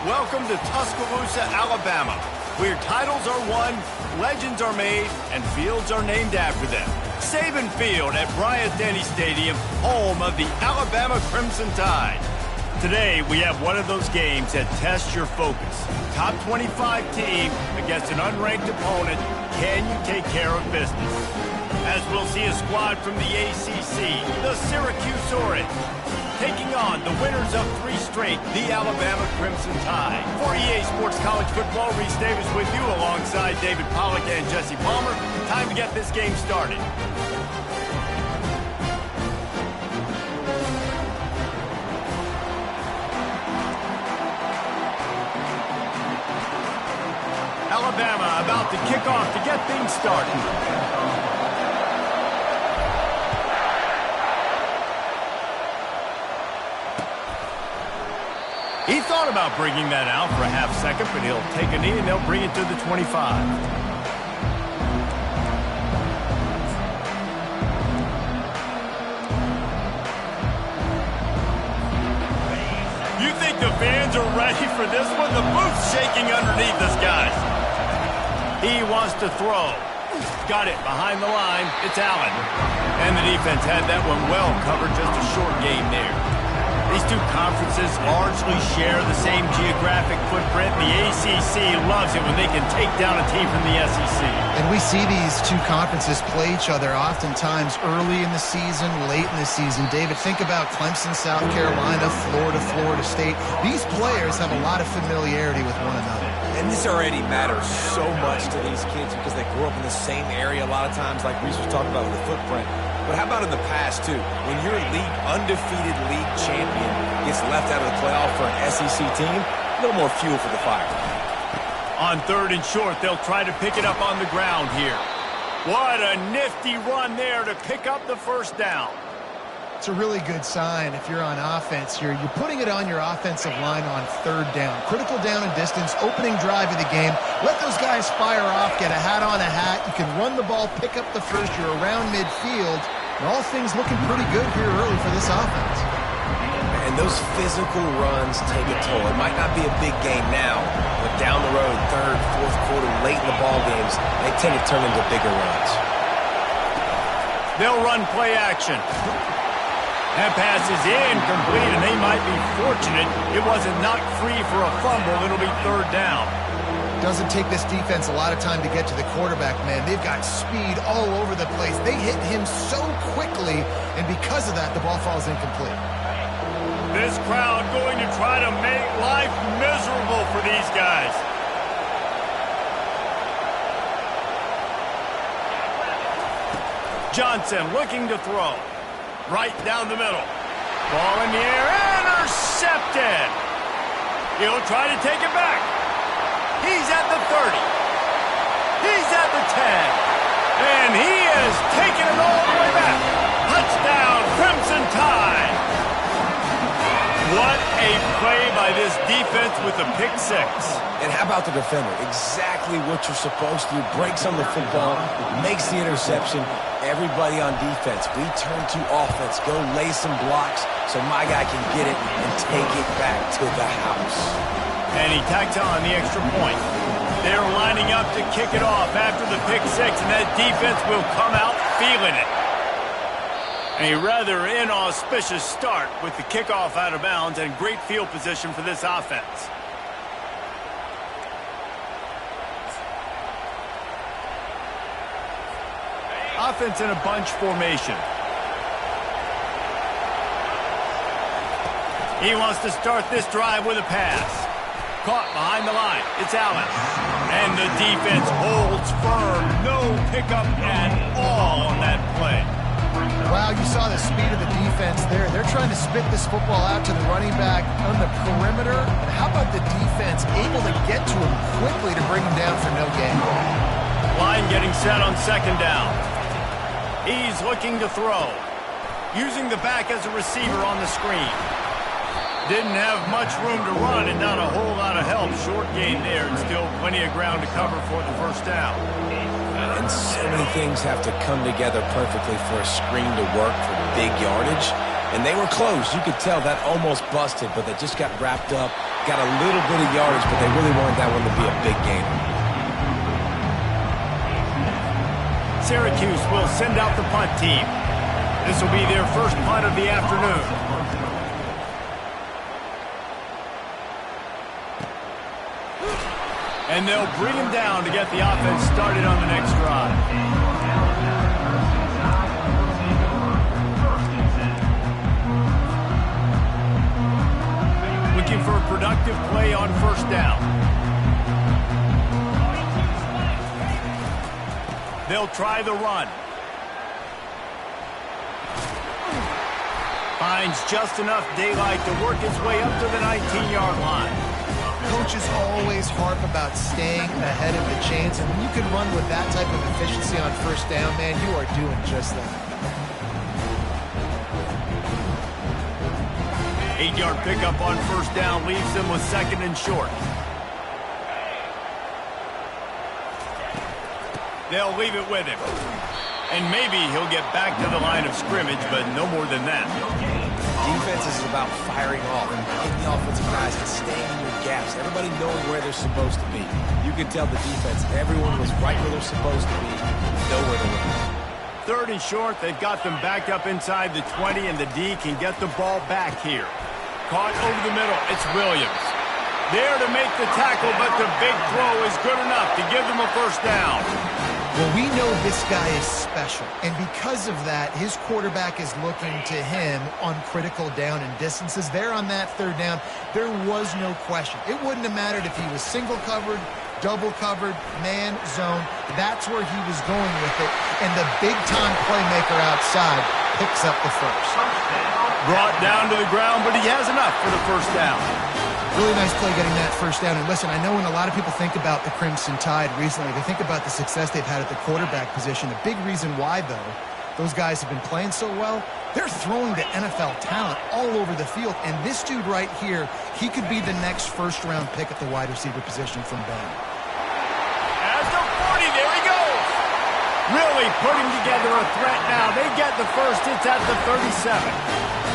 Welcome to Tuscaloosa, Alabama, where titles are won, legends are made, and fields are named after them. Saban Field at Bryant-Denny Stadium, home of the Alabama Crimson Tide. Today, we have one of those games that tests your focus. Top 25 team against an unranked opponent. Can you take care of business? As we'll see a squad from the ACC, the Syracuse Orange, taking on the winners of 3 straight, the Alabama Crimson Tide. For EA Sports College Football, Reese Davis with you alongside David Pollack and Jesse Palmer. Time to get this game started. Alabama about to kick off to get things started. He thought about bringing that out for a half second, but he'll take a knee and they'll bring it to the 25. You think the fans are ready for this one? The booth's shaking underneath us, guys. He wants to throw. Got it behind the line. It's Allen. And the defense had that one well covered. Just a short game there. These two conferences largely share the same geographic footprint. The ACC loves it when they can take down a team from the SEC. And we see these two conferences play each other oftentimes early in the season, late in the season. David, think about Clemson, South Carolina, Florida, Florida State. These players have a lot of familiarity with one another. And this already matters so much to these kids because they grew up in the same area a lot of times, like Reese was talking about with the footprint. But how about in the past, too? When your undefeated league champion gets left out of the playoff for an SEC team, a little more fuel for the fire. On 3rd and short, they'll try to pick it up on the ground here. What a nifty run there to pick up the first down. It's a really good sign if you're on offense here. You're putting it on your offensive line on 3rd down. Critical down and distance, opening drive of the game. Let those guys fire off, get a hat on a hat. You can run the ball, pick up the first. You're around midfield. And all things looking pretty good here early for this offense. And those physical runs take a toll. It might not be a big game now, but down the road, 3rd, 4th quarter, late in the ball games, they tend to turn into bigger runs. They'll run play action. That pass is incomplete, and they might be fortunate it wasn't knocked free for a fumble. It'll be 3rd down. Doesn't take this defense a lot of time to get to the quarterback, man. They've got speed all over the place. They hit him so quickly, and because of that, the ball falls incomplete. This crowd going to try to make life miserable for these guys. Johnson looking to throw. Right down the middle. Ball in the air. Intercepted. He'll try to take it back. He's at the 30. He's at the 10. And he is taking it all the way back. Touchdown, Crimson Tide. What a play by this defense with the pick six. And how about the defender? Exactly what you're supposed to do. Breaks on the football, makes the interception. Everybody on defense, we turn to offense. Go lay some blocks so my guy can get it and take it back to the house. And he tacks on the extra point. They're lining up to kick it off after the pick six, and that defense will come out feeling it. A rather inauspicious start with the kickoff out of bounds and great field position for this offense. Offense in a bunch formation. He wants to start this drive with a pass. Caught behind the line. It's Allen. And the defense holds firm. No pickup at all on that play. Wow, you saw the speed of the defense there. They're trying to spit this football out to the running back on the perimeter. And how about the defense able to get to him quickly to bring him down for no gain? Line getting set on second down. He's looking to throw. Using the back as a receiver on the screen. Didn't have much room to run and not a whole lot of help. Short gain there and still plenty of ground to cover for the first down. And so many things have to come together perfectly for a screen to work for big yardage. And they were close. You could tell that almost busted, but they just got wrapped up, got a little bit of yardage, but they really wanted that one to be a big gain. Syracuse will send out the punt team. This will be their first punt of the afternoon. And they'll bring him down to get the offense started on the next drive. Looking for a productive play on first down. They'll try the run. Finds just enough daylight to work his way up to the 19-yard line. Coaches always harp about staying ahead of the chains, and when you can run with that type of efficiency on first down, man, you are doing just that. 8-yard pickup on first down leaves them with second and short. They'll leave it with him. And maybe he'll get back to the line of scrimmage, but no more than that. Defense is about firing off and hitting the offensive guys and staying in your gaps. Everybody knowing where they're supposed to be. You can tell the defense, everyone was right where they're supposed to be, nowhere to run. Third and short, they've got them backed up inside the 20, and the D can get the ball back here. Caught over the middle, it's Williams. There to make the tackle, but the big throw is good enough to give them a first down. Well, we know this guy is special, and because of that, his quarterback is looking to him on critical down and distances. There on that third down, there was no question. It wouldn't have mattered if he was single covered, double covered, man, zone. That's where he was going with it, and the big-time playmaker outside picks up the first. Brought down to the ground, but he has enough for the first down. Really nice play getting that first down. And listen, I know when a lot of people think about the Crimson Tide recently, they think about the success they've had at the quarterback position. The big reason why, though, those guys have been playing so well, they're throwing to NFL talent all over the field. And this dude right here, he could be the next first-round pick at the wide receiver position from Bama. At the 40, there he goes. Really putting together a threat now. They get the first. It's at the 37.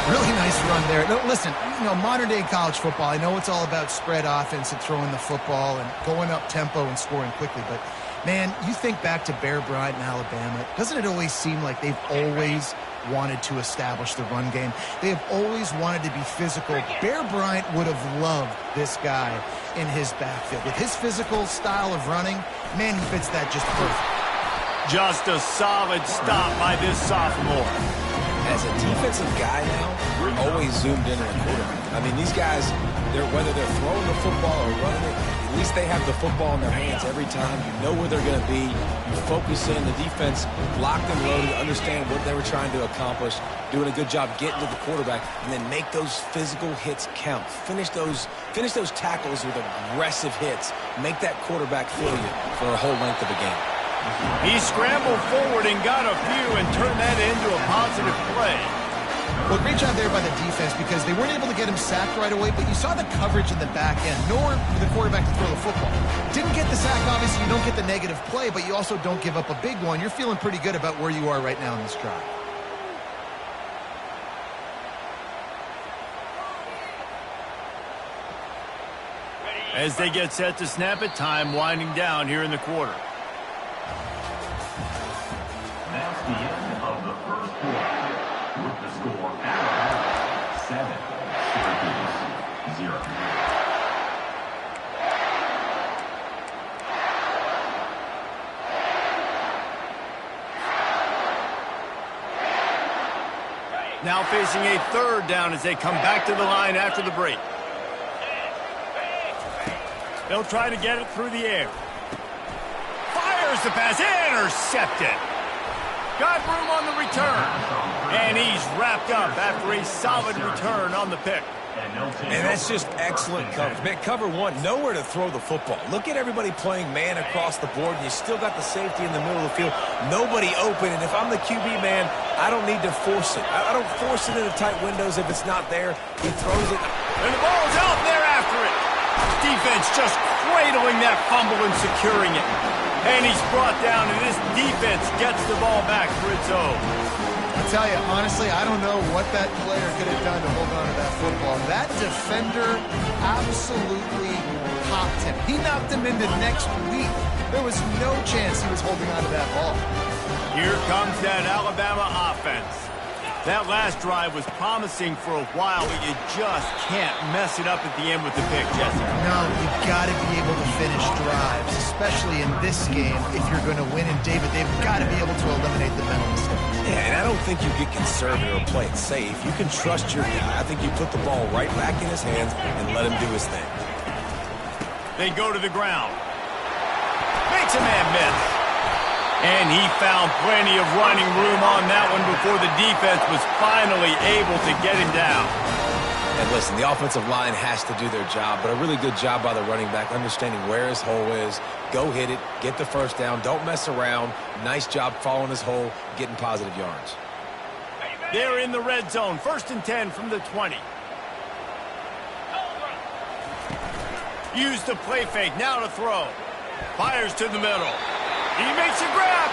Really nice run there. No, listen, modern-day college football, I know it's all about spread offense and throwing the football and going up tempo and scoring quickly, but, man, you think back to Bear Bryant in Alabama, doesn't it always seem like they've always wanted to establish the run game? They have always wanted to be physical. Bear Bryant would have loved this guy in his backfield. With his physical style of running, man, he fits that just perfect. Just a solid stop by this sophomore. As a defensive guy now, you're always zoomed in on the quarterback. I mean, these guys, whether they're throwing the football or running it, at least they have the football in their hands every time. You know where they're going to be. You focus in. The defense locked and loaded, understand what they were trying to accomplish, doing a good job getting to the quarterback, and then make those physical hits count. Finish those tackles with aggressive hits. Make that quarterback feel you for a whole length of a game. He scrambled forward and got a few and turned that into a positive play. Well, great job there by the defense because they weren't able to get him sacked right away, but you saw the coverage in the back end. Nowhere for the quarterback to throw the football. Didn't get the sack, obviously. You don't get the negative play, but you also don't give up a big one. You're feeling pretty good about where you are right now in this drive. As they get set to snap it, time winding down here in the quarter. That's the end of the first quarter. With the score, Alabama 7, Syracuse 0. Now facing a third down as they come back to the line after the break. They'll try to get it through the air. Fires the pass, intercepted. Got room on the return. And he's wrapped up after a solid return on the pick. And that's just excellent coverage. Man, cover one, nowhere to throw the football. Look at everybody playing man across the board, and you still got the safety in the middle of the field. Nobody open, and if I'm the QB man, I don't need to force it. I don't force it into tight windows if it's not there. He throws it. And the ball's out there after it. Defense just cradling that fumble and securing it. And he's brought down, and this defense gets the ball back for its own. I'll tell you, honestly, I don't know what that player could have done to hold on to that football. That defender absolutely popped him. He knocked him into next week. There was no chance he was holding on to that ball. Here comes that Alabama offense. That last drive was promising for a while, but you just can't mess it up at the end with the pick, Jesse. No, you've got to be able to finish drives, especially in this game if you're going to win. And David, they've got to be able to eliminate the mental mistakes. Yeah, and I don't think you get conservative or play it safe. You can trust your guy. I think you put the ball right back in his hands and let him do his thing. They go to the ground. Makes a man miss. And he found plenty of running room on that one before the defense was finally able to get him down. And listen, the offensive line has to do their job, but a really good job by the running back, understanding where his hole is. Go hit it, get the first down, don't mess around. Nice job following his hole, getting positive yards. They're in the red zone, 1st and 10 from the 20. Use the play fake, now to throw. Fires to the middle. He makes a grab.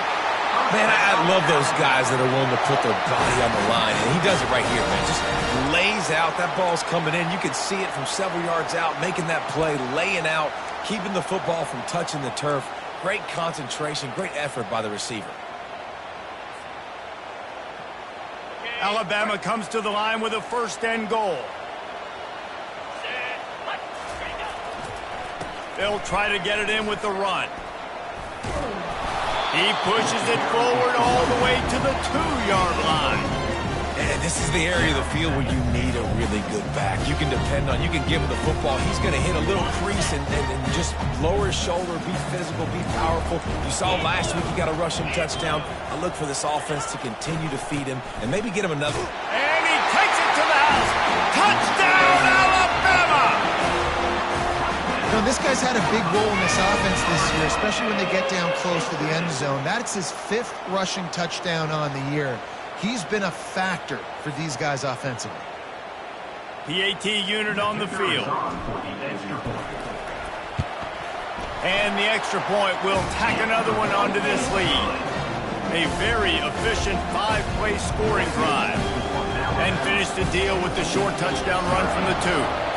Man, I love those guys that are willing to put their body on the line, and he does it right here, man. Just lays out. That ball's coming in. You can see it from several yards out, making that play, laying out, keeping the football from touching the turf. Great concentration, great effort by the receiver. Alabama comes to the line with a 1st and goal. They'll try to get it in with the run. He pushes it forward all the way to the 2-yard line. And this is the area of the field where you need a really good back. You can depend on, you can give him the football. He's going to hit a little crease and just lower his shoulder, be physical, be powerful. You saw last week he got a rushing touchdown. I look for this offense to continue to feed him and maybe get him another. And he takes it to the house. Touchdown, Alabama! You know, this guy's had a big role in this offense this year, especially when they get down close to the end zone. That's his 5th rushing touchdown on the year. He's been a factor for these guys offensively. PAT unit on the field. And the extra point will tack another one onto this lead. A very efficient 5-play scoring drive. And finish the deal with the short touchdown run from the 2.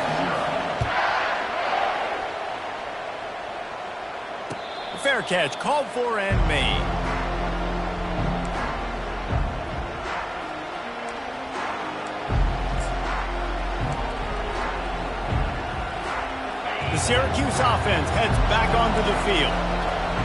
Fair catch, called for and made. The Syracuse offense heads back onto the field.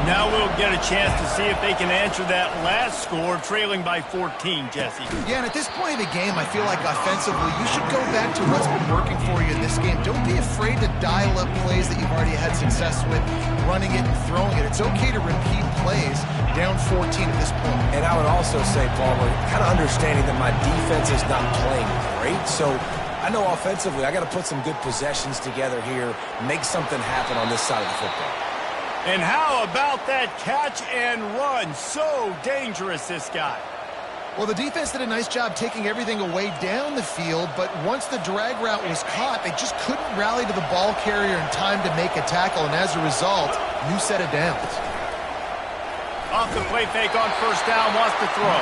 Now we'll get a chance to see if they can answer that last score, trailing by 14, Jesse. Yeah, and at this point of the game, I feel like offensively, you should go back to what's been working for you in this game. Don't be afraid to dial up plays that you've already had success with, running it and throwing it. It's okay to repeat plays down 14 at this point. And I would also say, Palmer, kind of understanding that my defense is not playing great, so I know offensively I got to put some good possessions together here, make something happen on this side of the football. And how about that catch and run? So dangerous, this guy. Well, the defense did a nice job taking everything away down the field, but once the drag route was caught, they just couldn't rally to the ball carrier in time to make a tackle, and as a result, new set of downs. Off the play fake on first down, wants to throw.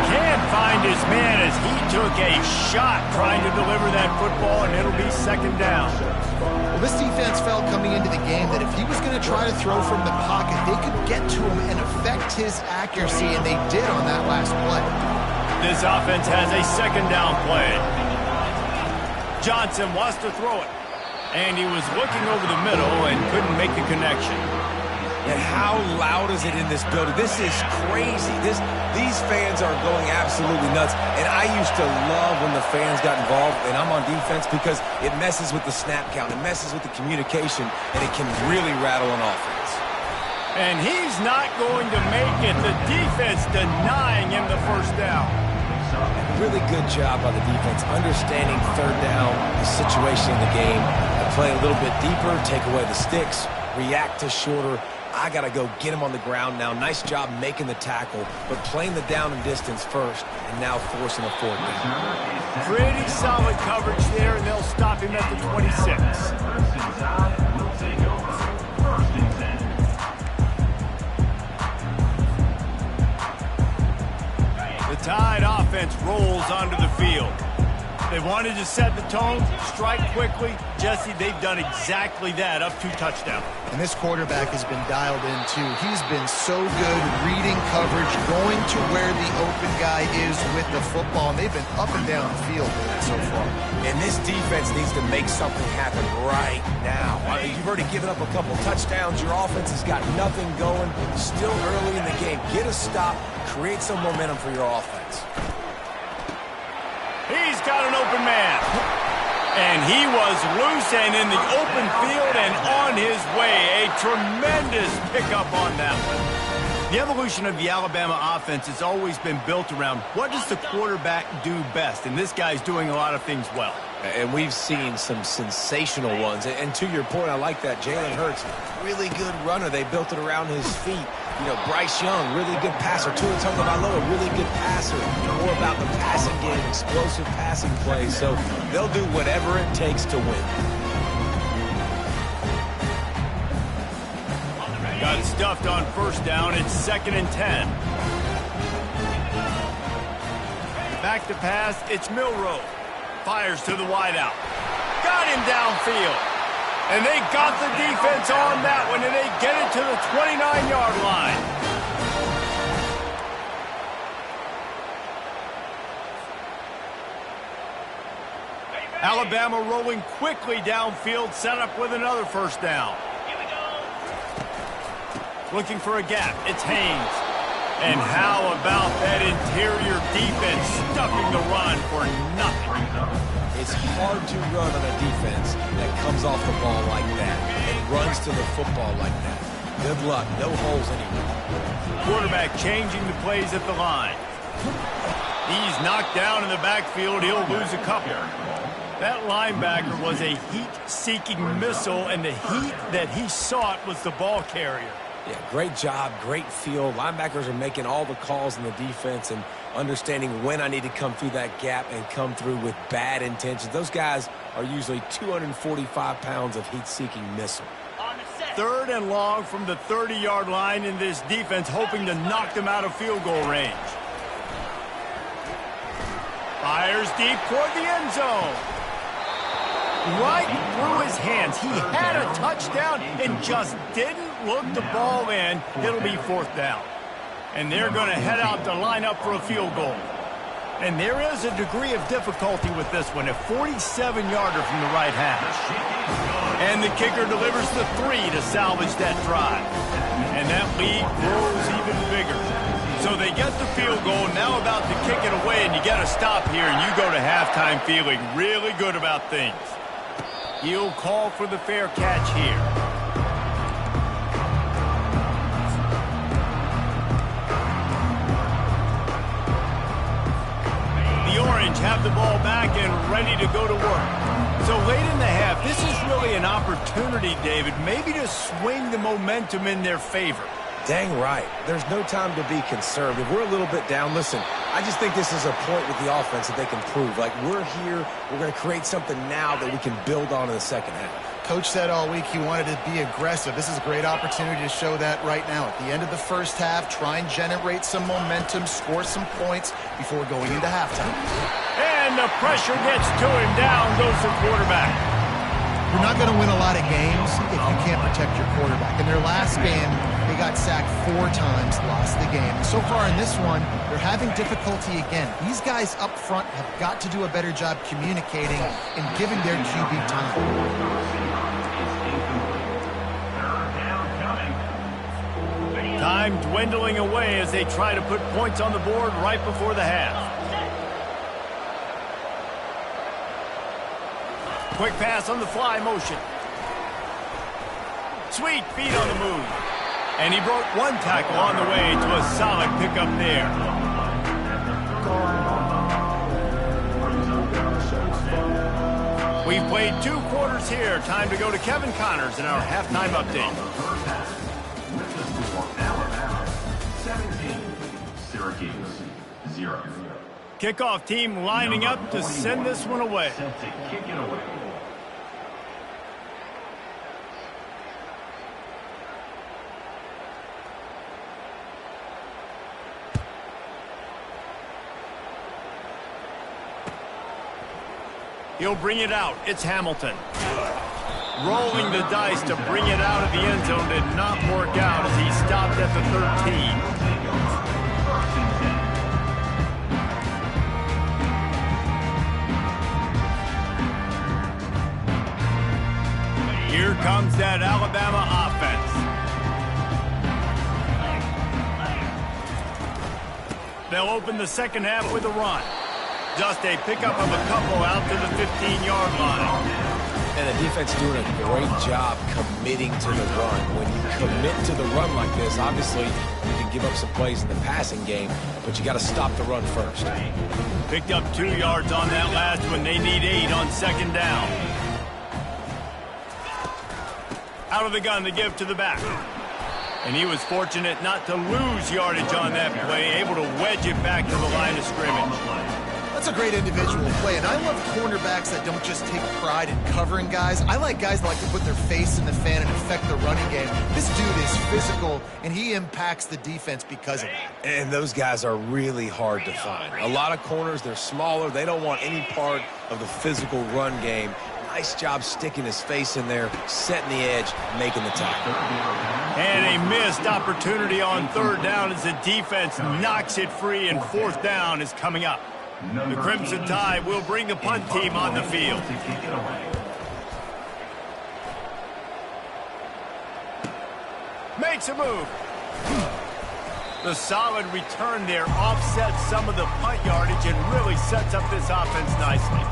Can't find his man as he took a shot trying to deliver that football, and it'll be second down. Well, this defense felt coming into the game that if he was going to try to throw from the pocket, they could get to him and affect his accuracy, and they did on that last play. This offense has a second down play. Johnson wants to throw it, and he was looking over the middle and couldn't make the connection. And how loud is it in this building? This is crazy. These fans are going absolutely nuts. And I used to love when the fans got involved, and I'm on defense, because it messes with the snap count. It messes with the communication, and it can really rattle an offense. And he's not going to make it. The defense denying him the first down. Really good job by the defense, understanding third down, the situation in the game, and playing a little bit deeper, take away the sticks, react to shorter. I got to go get him on the ground now. Nice job making the tackle, but playing the down and distance first, and now forcing a fourth down. Pretty solid coverage there, and they'll stop him at the 26. The Tide offense rolls onto the field. They wanted to set the tone, strike quickly. Jesse, they've done exactly that, up 2 touchdowns. And this quarterback has been dialed in, too. He's been so good reading coverage, going to where the open guy is with the football, and they've been up and down the field so far. And this defense needs to make something happen right now. You've already given up a couple touchdowns. Your offense has got nothing going. Still early in the game. Get a stop. Create some momentum for your offense. He's got an open man. And he was loose and in the open field and on his way. A tremendous pickup on that one. The evolution of the Alabama offense has always been built around what does the quarterback do best. And this guy's doing a lot of things well. And we've seen some sensational ones. And to your point, I like that. Jalen Hurts, really good runner. They built it around his feet. You know, Bryce Young, really good passer. Tua Tagovailoa, really good passer. More about the passing game, explosive passing plays. So they'll do whatever it takes to win. Got it stuffed on first down. It's 2nd and 10. Back to pass. It's Milroe. Fires to the wideout. Got him downfield. And they got the defense on that one, and they get it to the 29-yard line. Alabama rolling quickly downfield, set up with another first down. Looking for a gap. It's Haynes. And how about that interior defense stuffing the run for nothing? It's hard to run on a defense that comes off the ball like that and runs to the football like that. Good luck. No holes anywhere. Quarterback changing the plays at the line. He's knocked down in the backfield. He'll lose a couple. That linebacker was a heat-seeking missile, and the heat that he sought was the ball carrier. Yeah, great job, great feel. Linebackers are making all the calls in the defense and understanding when I need to come through that gap and come through with bad intentions. Those guys are usually 245 pounds of heat-seeking missile. 3rd and long from the 30-yard line in this defense, hoping to knock them out of field goal range. Fires deep toward the end zone. Right through his hands. He had a touchdown and just didn't look the ball in. It'll be 4th down. And they're going to head out to line up for a field goal. And there is a degree of difficulty with this one, a 47-yarder from the right hash. And the kicker delivers the 3 to salvage that drive. And that lead grows even bigger. So they get the field goal, now about to kick it away, and you get a stop here, and you go to halftime feeling really good about things. He'll call for the fair catch here. The Orange have the ball back and ready to go to work. So late in the half, this is really an opportunity, David, maybe to swing the momentum in their favor. Dang right. There's no time to be conservative. We're a little bit down. Listen, I just think this is a point with the offense that they can prove. Like, we're here, we're going to create something now that we can build on in the second half. Coach said all week he wanted to be aggressive. This is a great opportunity to show that right now. At the end of the first half, try and generate some momentum, score some points before going into halftime. And the pressure gets to him. Down goes the quarterback. You're not going to win a lot of games if you can't protect your quarterback. In their last game, they got sacked 4 times, lost the game. And so far in this one, they're having difficulty again. These guys up front have got to do a better job communicating and giving their QB time. Time dwindling away as they try to put points on the board right before the half. Quick pass on the fly motion. Sweet feet on the move. And he broke 1 tackle on the way to a solid pickup there. We've played 2 quarters here. Time to go to Kevin Connors in our halftime update. With the score, Alabama 17, Syracuse 0. Kickoff team lining up to send this one away. Set to kick it away. He'll bring it out. It's Hamilton. Rolling the dice to bring it out of the end zone did not work out as he stopped at the 13. Here comes that Alabama offense. They'll open the second half with a run. Just a pickup of a couple out to the 15-yard line. And the defense doing a great job committing to the run. When you commit to the run like this, obviously you can give up some plays in the passing game, but you got to stop the run first. Picked up 2 yards on that last one. They need 8 on second down. Out of the gun to give to the back. And he was fortunate not to lose yardage on that play, able to wedge it back to the line of scrimmage. That's a great individual play, and I love cornerbacks that don't just take pride in covering guys. I like guys that like to put their face in the fan and affect the running game. This dude is physical, and he impacts the defense because of it. And those guys are really hard to find. A lot of corners, they're smaller. They don't want any part of the physical run game. Nice job sticking his face in there, setting the edge, making the tackle. And a missed opportunity on third down as the defense knocks it free, and fourth down is coming up. The Crimson Tide will bring the punt team on the field. Makes a move. The solid return there offsets some of the punt yardage and really sets up this offense nicely.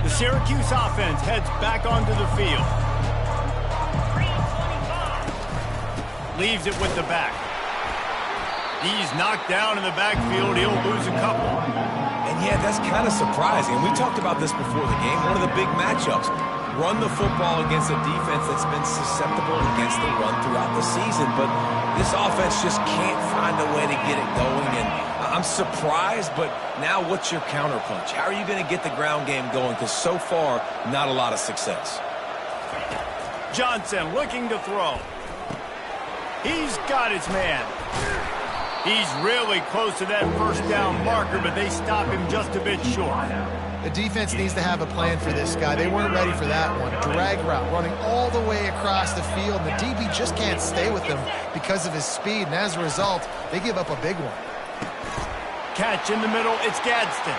The Syracuse offense heads back onto the field. Leaves it with the back. He's knocked down in the backfield. He'll lose a couple. And yeah, that's kind of surprising. We talked about this before the game. One of the big matchups. Run the football against a defense that's been susceptible against the run throughout the season. But this offense just can't find a way to get it going. And I'm surprised, but now what's your counterpunch? How are you going to get the ground game going? Because so far, not a lot of success. Johnson looking to throw. He's got his man. He's really close to that first down marker, but they stop him just a bit short. The defense needs to have a plan for this guy. They weren't ready for that one. Drag route running all the way across the field. The DB just can't stay with him because of his speed, and as a result, they give up a big one. Catch in the middle, it's Gadsden.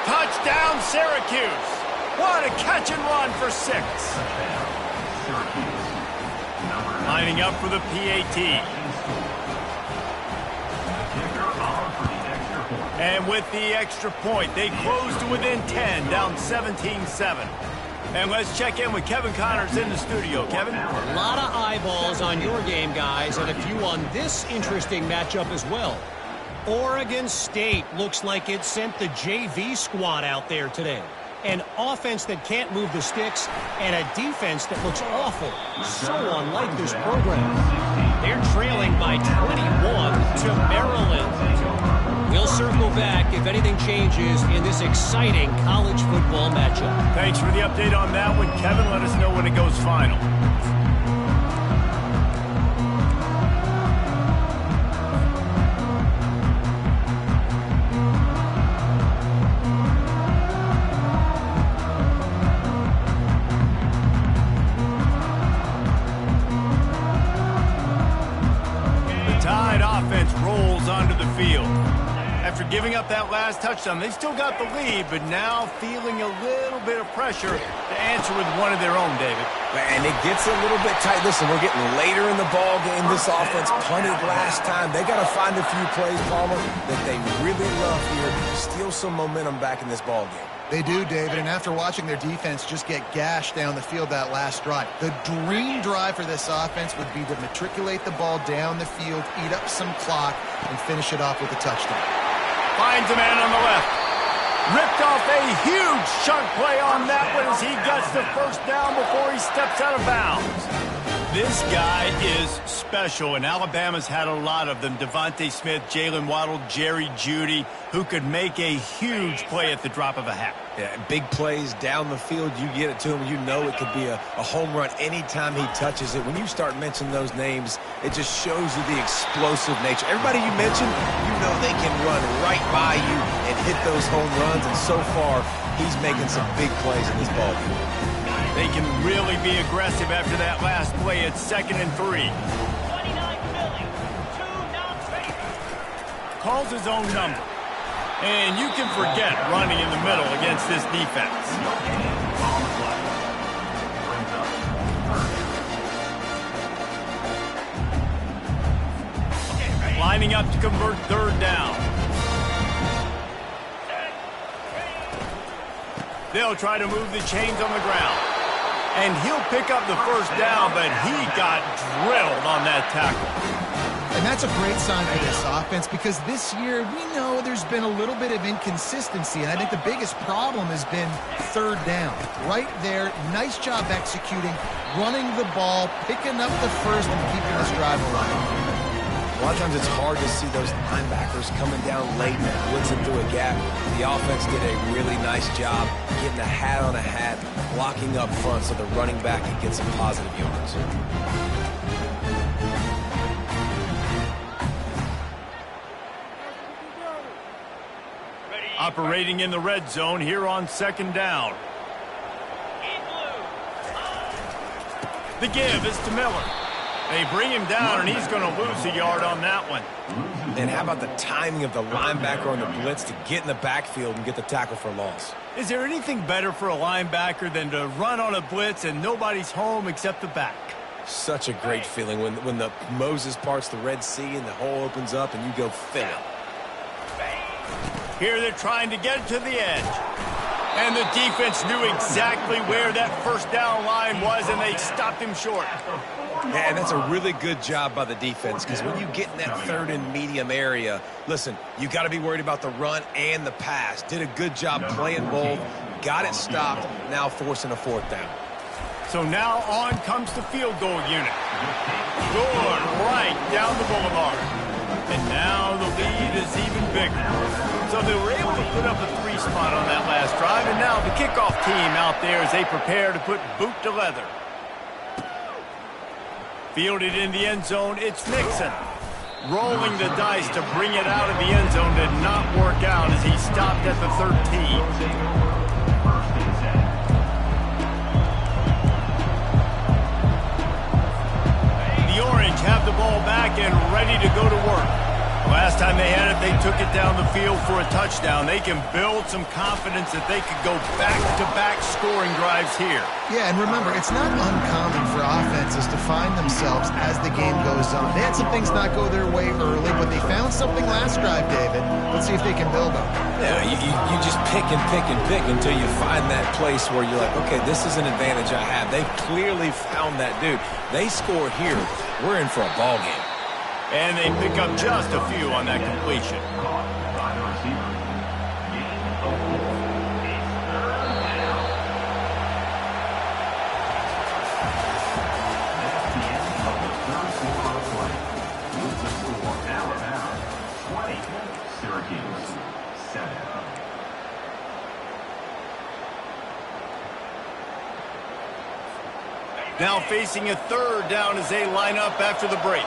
Touchdown, Syracuse. What a catch and run for 6. Lining up for the PAT. And with the extra point, they close to within 10, down 17-7. And let's check in with Kevin Connors in the studio. Kevin? A lot of eyeballs on your game, guys, and a few on this interesting matchup as well. Oregon State looks like it sent the JV squad out there today. An offense that can't move the sticks and a defense that looks awful. So unlike this program. They're trailing by 21 to Maryland. We'll circle back if anything changes in this exciting college football matchup. Thanks for the update on that one, Kevin. Let us know when it goes final. After giving up that last touchdown, they still got the lead, but now feeling a little bit of pressure to answer with one of their own, David. And it gets a little bit tight. Listen, we're getting later in the ball game. This offense punted last time. They got to find a few plays, Palmer, that they really love here to steal some momentum back in this ball game. They do, David, and after watching their defense just get gashed down the field that last drive, the dream drive for this offense would be to matriculate the ball down the field, eat up some clock, and finish it off with a touchdown. Finds a man on the left. Ripped off a huge chunk play on that one as he gets the first down before he steps out of bounds. This guy is special, and Alabama's had a lot of them. Devontae Smith, Jalen Waddle, Jerry Jeudy, who could make a huge play at the drop of a hat. Yeah, big plays down the field. You get it to him, you know it could be a home run anytime he touches it. When you start mentioning those names, it just shows you the explosive nature. Everybody you mentioned, you know they can run right by you and hit those home runs, and so far, he's making some big plays in this ball game. They can really be aggressive after that last play at 2nd and 3. 29 Philly, 2 non-safety. Calls his own number. And you can forget running in the middle against this defense. Lining up to convert 3rd down. They'll try to move the chains on the ground. And he'll pick up the first down, but he got drilled on that tackle. And that's a great sign for this offense because this year we know there's been a little bit of inconsistency, and I think the biggest problem has been 3rd down. Right there, nice job executing, running the ball, picking up the first, and keeping this drive alive. A lot of times it's hard to see those linebackers coming down late and blitzing through a gap. The offense did a really nice job getting a hat on a hat, blocking up front so the running back can get some positive yards. Operating in the red zone here on 2nd down. The give is to Miller. They bring him down, and he's going to lose a yard on that one. And how about the timing of the linebacker on the blitz to get in the backfield and get the tackle for loss? Is there anything better for a linebacker than to run on a blitz and nobody's home except the back? Such a great feeling when the Moses parts the Red Sea and the hole opens up and you go fill it. Here they're trying to get to the edge. And the defense knew exactly where that first down line was, and they stopped him short. And that's a really good job by the defense because when you get in that 3rd and medium area, listen, you got to be worried about the run and the pass. Did a good job playing both, got it stopped, now forcing a 4th down. So now on comes the field goal unit. Good, right down the boulevard. And now the lead is even bigger. So they were able to put up a 3 spot on that last drive, and now the kickoff team out there as they prepare to put boot to leather. Fielded in the end zone, it's Nixon. Rolling the dice to bring it out of the end zone did not work out as he stopped at the 13. The Orange have the ball back and ready to go to work. Last time they had it, they took it down the field for a touchdown. They can build some confidence that they could go back-to-back scoring drives here. Yeah, and remember, it's not uncommon for offenses to find themselves as the game goes on. They had some things not go their way early, but they found something last drive, David. Let's see if they can build on it. Yeah, you just pick and pick and pick until you find that place where you're like, okay, this is an advantage I have. They've clearly found that dude. They score here, we're in for a ball game. And they pick up just a few on that completion. Now facing a third down as they line up after the break.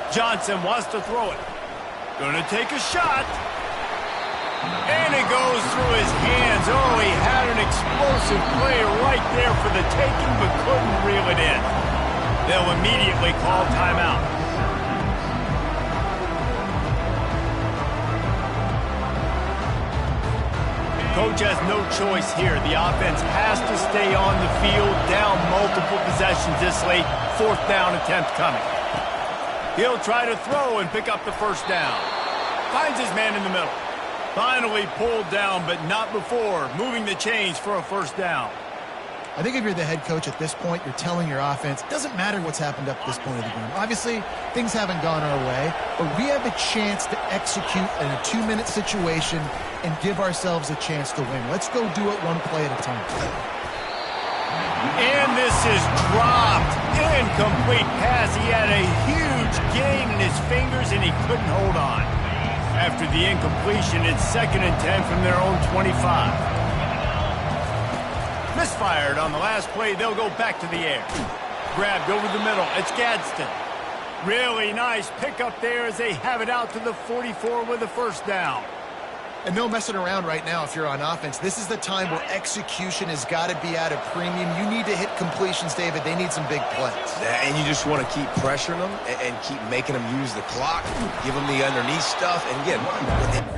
Johnson wants to throw it. Gonna take a shot. And it goes through his hands. Oh, he had an explosive play right there for the taking, but couldn't reel it in. They'll immediately call timeout. Coach has no choice here. The offense has to stay on the field, down multiple possessions this late. 4th down attempt coming. He'll try to throw and pick up the first down. Finds his man in the middle. Finally pulled down, but not before moving the chains for a first down. I think if you're the head coach at this point, you're telling your offense, it doesn't matter what's happened up to this point of the game. Obviously, things haven't gone our way, but we have a chance to execute in a 2-minute situation and give ourselves a chance to win. Let's go do it one play at a time. And this is dropped. Incomplete pass. He had a huge gain in his fingers, and he couldn't hold on. After the incompletion, it's 2nd and 10 from their own 25. Misfired on the last play. They'll go back to the air. Grabbed over the middle. It's Gadsden. Really nice pickup there as they have it out to the 44 with a first down. And no messing around right now if you're on offense. This is the time where execution has got to be at a premium. You need to hit completions, David. They need some big plays. And you just want to keep pressuring them and keep making them use the clock, give them the underneath stuff. And again,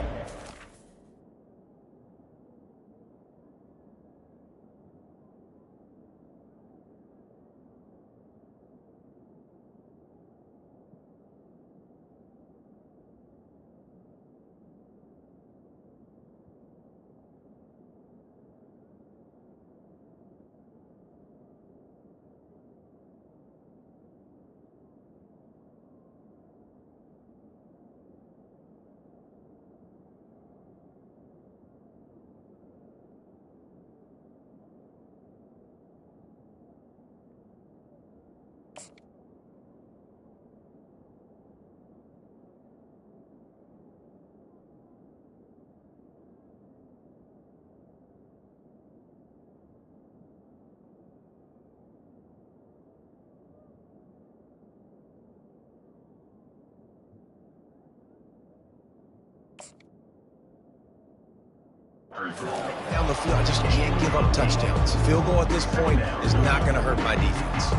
down the field, I just can't give up touchdowns. Field goal at this point is not going to hurt my defense.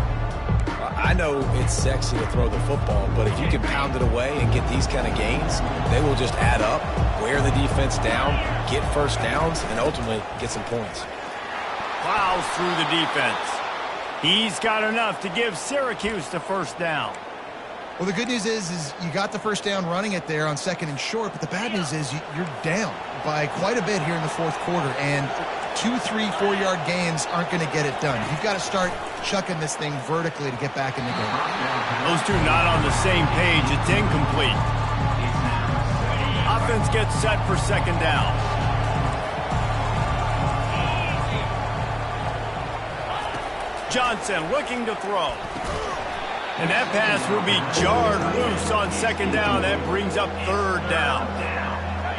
I know it's sexy to throw the football, but if you can pound it away and get these kind of gains, they will just add up, wear the defense down, get first downs, and ultimately get some points. Plows through the defense. He's got enough to give Syracuse the first down. Well, the good news is you got the first down running it there on 2nd and short, but the bad news is you're down by quite a bit here in the 4th quarter, and 2, 3, 4-yard gains aren't going to get it done. You've got to start chucking this thing vertically to get back in the game. Those two not on the same page. It's incomplete. Offense gets set for 2nd down. Johnson looking to throw. And that pass will be jarred loose on 2nd down. That brings up 3rd down.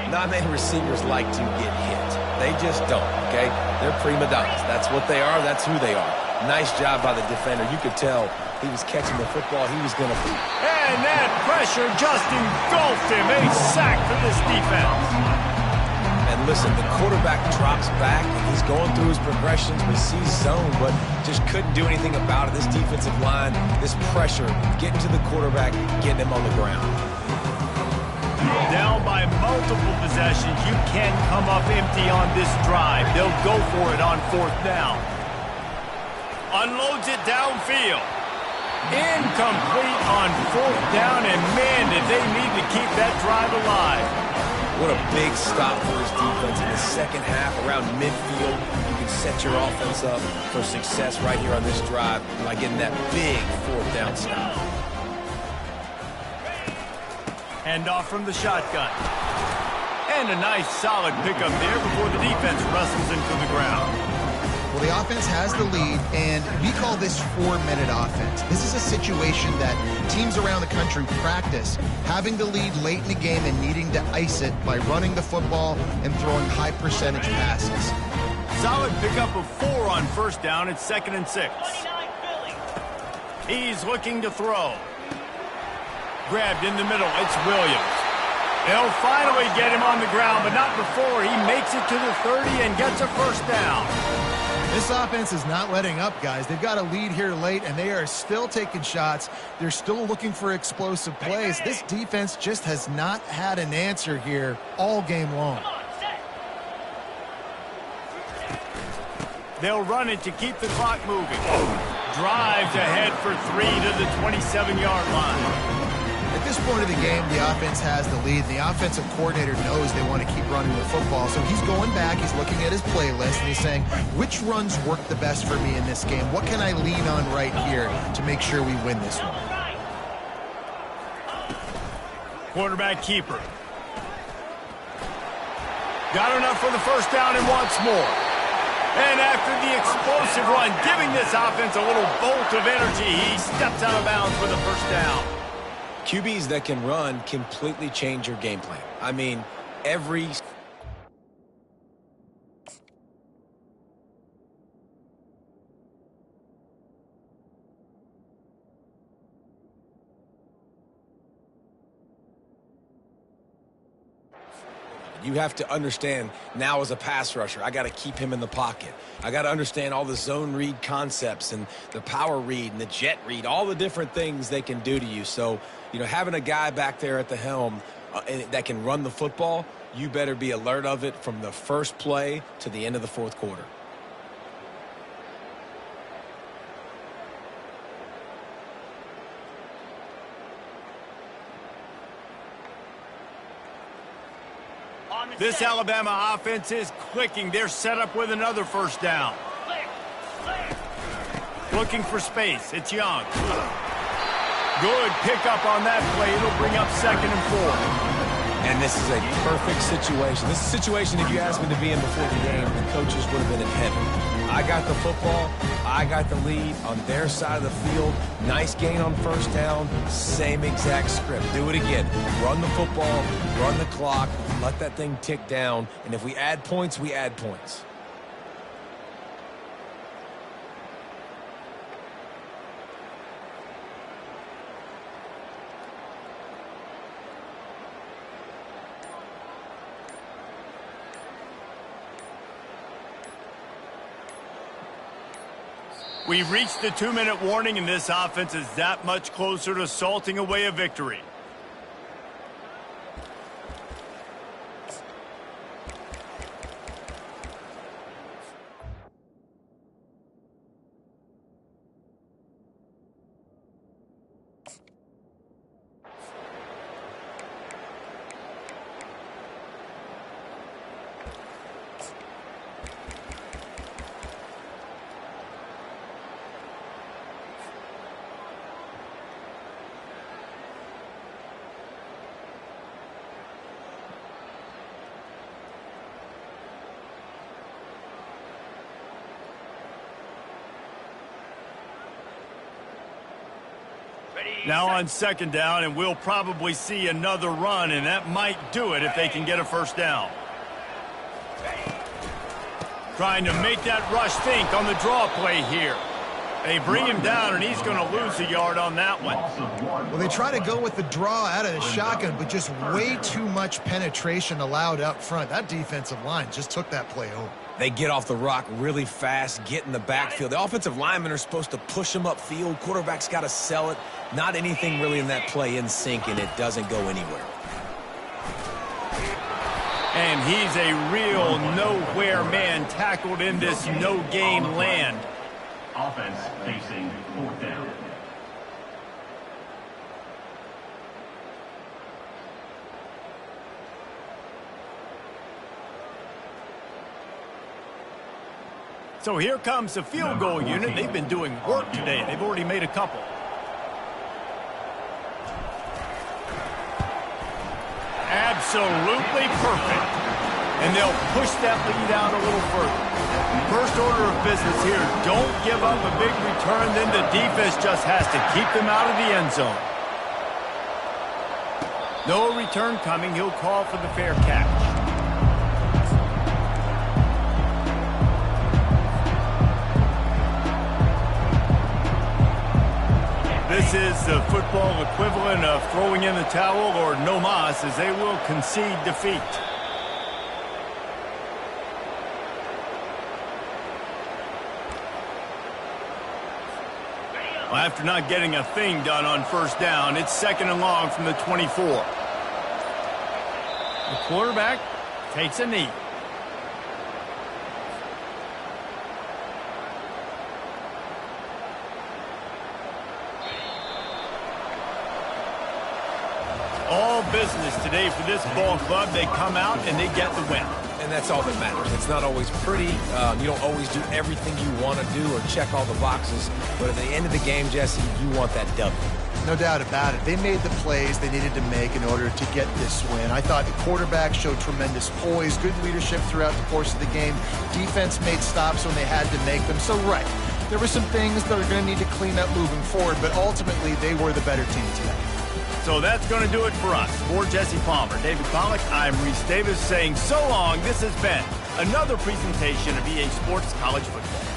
Not many receivers like to get hit. They just don't, okay? They're prima donnas. That's what they are. That's who they are. Nice job by the defender. You could tell he was catching the football. He was going to... And that pressure just engulfed him. A sack for this defense. And listen, the quarterback drops back, and he's going through his progressions. We see zone, but just couldn't do anything about it. This defensive line, this pressure, getting to the quarterback, getting him on the ground. Down by multiple possessions. You can't come up empty on this drive. They'll go for it on 4th down. Unloads it downfield. Incomplete on 4th down, and man, did they need to keep that drive alive. What a big stop for his defense in the 2nd half around midfield. You can set your offense up for success right here on this drive by getting that big 4th down stop. Hand off from the shotgun. And a nice solid pickup there before the defense wrestles him to the ground. Well, the offense has the lead, and we call this 4-minute offense. This is a situation that teams around the country practice, having the lead late in the game and needing to ice it by running the football and throwing high-percentage passes. Solid pickup of 4 on first down. It's 2nd and 6. 29 Philly. He's looking to throw. Grabbed in the middle. It's Williams. They'll finally get him on the ground, but not before he makes it to the 30 and gets a first down. This offense is not letting up, guys. They've got a lead here late, and they are still taking shots. They're still looking for explosive plays. This defense just has not had an answer here all game long. Come on, set. They'll run it to keep the clock moving. Drives ahead for 3 to the 27-yard line. At this point of the game, the offense has the lead. The offensive coordinator knows they want to keep running the football, so he's going back, he's looking at his playlist, and he's saying, which runs work the best for me in this game? What can I lean on right here to make sure we win this one? Quarterback keeper. Got enough for the first down and wants more. And after the explosive run, giving this offense a little bolt of energy, he steps out of bounds for the first down. QBs that can run completely change your game plan. I mean, every... You have to understand now as a pass rusher, I got to keep him in the pocket. I got to understand all the zone read concepts and the power read and the jet read, all the different things they can do to you. So, you know, having a guy back there at the helm that can run the football, you better be alert of it from the first play to the end of the fourth quarter. This Alabama offense is clicking. They're set up with another first down. Looking for space. It's Young. Good pickup on that play. It'll bring up 2nd and 4. And this is a perfect situation. This is a situation, if you asked me to be in before the game, the coaches would have been in heaven. I got the football. I got the lead on their side of the field. Nice gain on first down. Same exact script. Do it again. Run the football, run the clock, let that thing tick down. And if we add points, we add points. We've reached the 2-minute warning, and this offense is that much closer to salting away a victory. Now on 2nd down, and we'll probably see another run, and that might do it if they can get a first down. Trying to make that rush think on the draw play here. They bring him down, and he's going to lose a yard on that one. Well, they try to go with the draw out of the shotgun, but just way too much penetration allowed up front. That defensive line just took that play over. They get off the rock really fast, get in the backfield. The offensive linemen are supposed to push them upfield. Quarterback's got to sell it. Not anything really in that play in sync, and it doesn't go anywhere. And he's a real nowhere man tackled in this no-gain land. Offense facing 4th down. So here comes the field goal unit. They've been doing work today. They've already made a couple. Absolutely perfect. And they'll push that lead out a little further. First order of business here, don't give up a big return, then the defense just has to keep them out of the end zone. No return coming, he'll call for the fair catch. This is the football equivalent of throwing in the towel or no mas, as they will concede defeat. Well, after not getting a thing done on first down, it's 2nd and long from the 24. The quarterback takes a knee. All business today for this ball club. They come out and they get the win. And that's all that matters. It's not always pretty. You don't always do everything you want to do or check all the boxes. But at the end of the game, Jesse, you want that W. No doubt about it. They made the plays they needed to make in order to get this win. I thought the quarterback showed tremendous poise, good leadership throughout the course of the game. Defense made stops when they had to make them. So, right, there were some things that are going to need to clean up moving forward, but ultimately they were the better team today. So that's going to do it for us. For Jesse Palmer, David Pollack, I'm Reese Davis saying so long. This has been another presentation of EA Sports College Football.